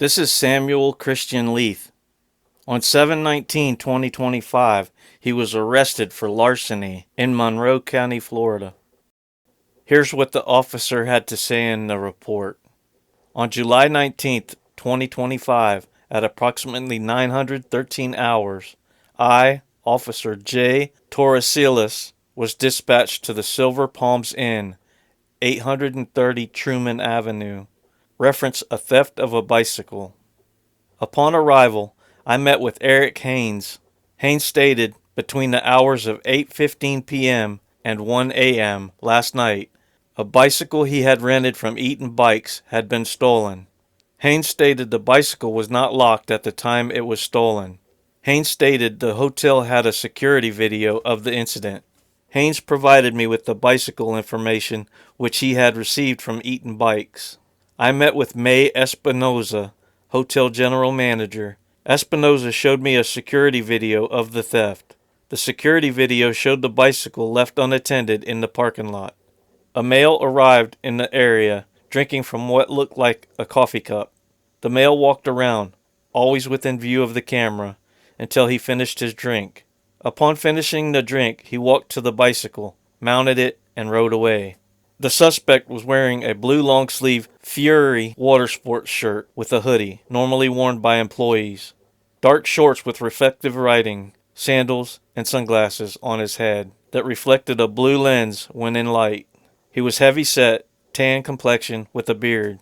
This is Samuel Christian Leith. On 7/19/2025, he was arrested for larceny in Monroe County, Florida. Here's what the officer had to say in the report. On July 19th, 2025, at approximately 913 hours, I, Officer J. Torresilis, was dispatched to the Silver Palms Inn, 830 Truman Avenue. Reference a theft of a bicycle. Upon arrival, I met with Eric Haynes. Haynes stated between the hours of 8:15 p.m. and 1 a.m. last night, a bicycle he had rented from Eaton Bikes had been stolen. Haynes stated the bicycle was not locked at the time it was stolen. Haynes stated the hotel had a security video of the incident. Haynes provided me with the bicycle information which he had received from Eaton Bikes. I met with May Espinoza, hotel general manager. Espinoza showed me a security video of the theft. The security video showed the bicycle left unattended in the parking lot. A male arrived in the area drinking from what looked like a coffee cup. The male walked around, always within view of the camera, until he finished his drink. Upon finishing the drink, he walked to the bicycle, mounted it, and rode away. The suspect was wearing a blue long-sleeve Fury water sports shirt with a hoodie, normally worn by employees, dark shorts with reflective writing, sandals, and sunglasses on his head that reflected a blue lens when in light. He was heavy-set, tan complexion with a beard.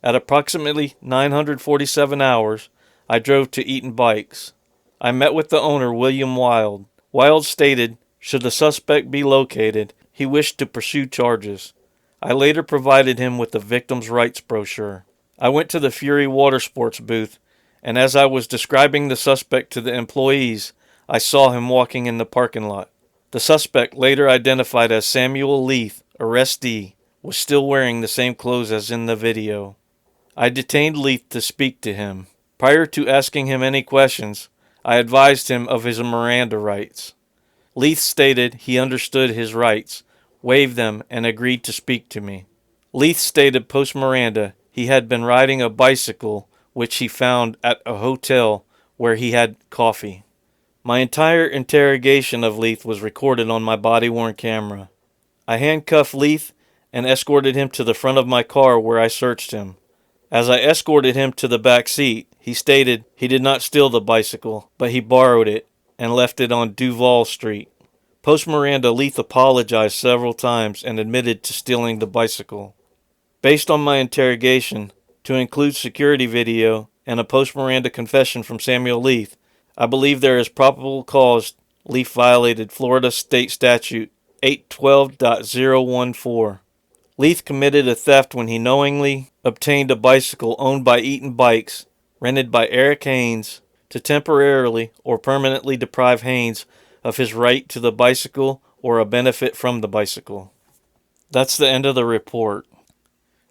At approximately 947 hours, I drove to Eaton Bikes. I met with the owner, William Wild. Wild stated, should the suspect be located, he wished to pursue charges. I later provided him with the victim's rights brochure. I went to the Fury Water Sports booth, and as I was describing the suspect to the employees, I saw him walking in the parking lot. The suspect, later identified as Samuel Leith, arrestee, was still wearing the same clothes as in the video. I detained Leith to speak to him. Prior to asking him any questions, I advised him of his Miranda rights. Leith stated he understood his rights, waived them, and agreed to speak to me. Leith stated post-Miranda he had been riding a bicycle which he found at a hotel where he had coffee. My entire interrogation of Leith was recorded on my body-worn camera. I handcuffed Leith and escorted him to the front of my car where I searched him. As I escorted him to the back seat, he stated he did not steal the bicycle, but he borrowed it and left it on Duval Street. Post-Miranda, Leith apologized several times and admitted to stealing the bicycle. Based on my interrogation, to include security video and a post-Miranda confession from Samuel Leith, I believe there is probable cause Leith violated Florida State Statute 812.014. Leith committed a theft when he knowingly obtained a bicycle owned by Eaton Bikes, rented by Eric Haynes, to temporarily or permanently deprive Haynes of his right to the bicycle or a benefit from the bicycle. That's the end of the report.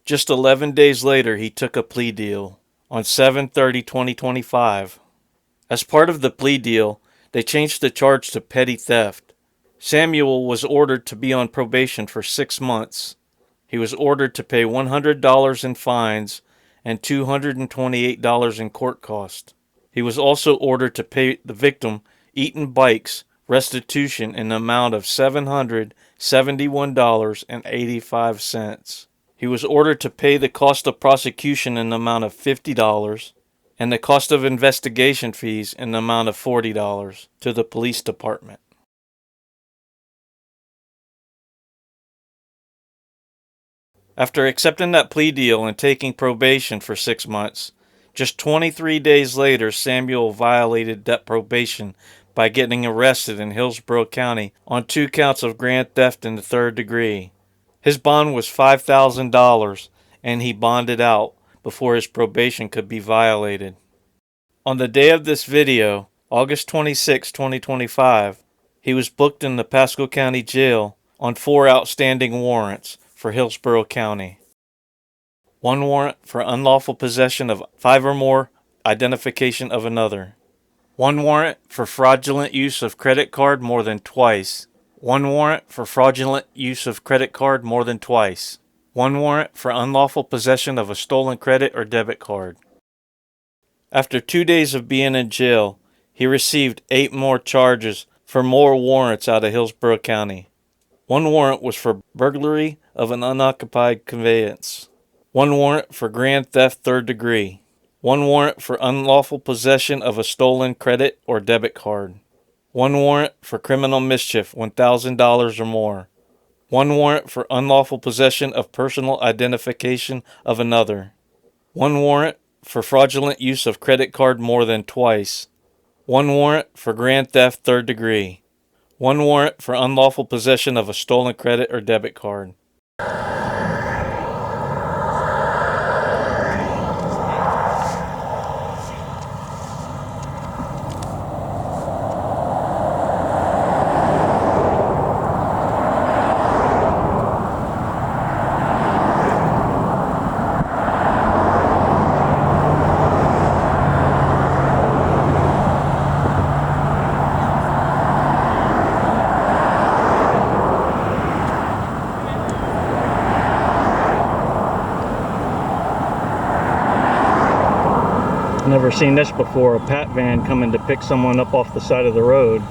Just 11 days later, he took a plea deal on 7/30/2025. As part of the plea deal, they changed the charge to petty theft. Samuel was ordered to be on probation for 6 months. He was ordered to pay $100 in fines and $228 in court costs. He was also ordered to pay the victim, Eaton Bikes, restitution in the amount of $771.85. He was ordered to pay the cost of prosecution in the amount of $50 and the cost of investigation fees in the amount of $40 to the police department. After accepting that plea deal and taking probation for 6 months, just 23 days later, Samuel violated that probation by getting arrested in Hillsborough County on 2 counts of grand theft in the 3rd degree. His bond was $5,000, and he bonded out before his probation could be violated. On the day of this video, August 26, 2025, he was booked in the Pasco County Jail on 4 outstanding warrants for Hillsborough County. 1 warrant for unlawful possession of 5 or more, identification of another. 1 warrant for fraudulent use of credit card more than twice. 1 warrant for fraudulent use of credit card more than twice. 1 warrant for unlawful possession of a stolen credit or debit card. After 2 days of being in jail, he received 8 more charges for more warrants out of Hillsborough County. 1 warrant was for burglary of an unoccupied conveyance. 1 warrant for grand theft third degree. 1 warrant for unlawful possession of a stolen credit or debit card. 1 warrant for criminal mischief, $1,000 or more. 1 warrant for unlawful possession of personal identification of another. 1 warrant for fraudulent use of credit card more than twice. 1 warrant for grand theft third degree. 1 warrant for unlawful possession of a stolen credit or debit card. Never seen this before, a pat van coming to pick someone up off the side of the road.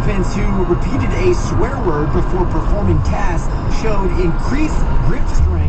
Participants who repeated a swear word before performing tasks showed increased grip strength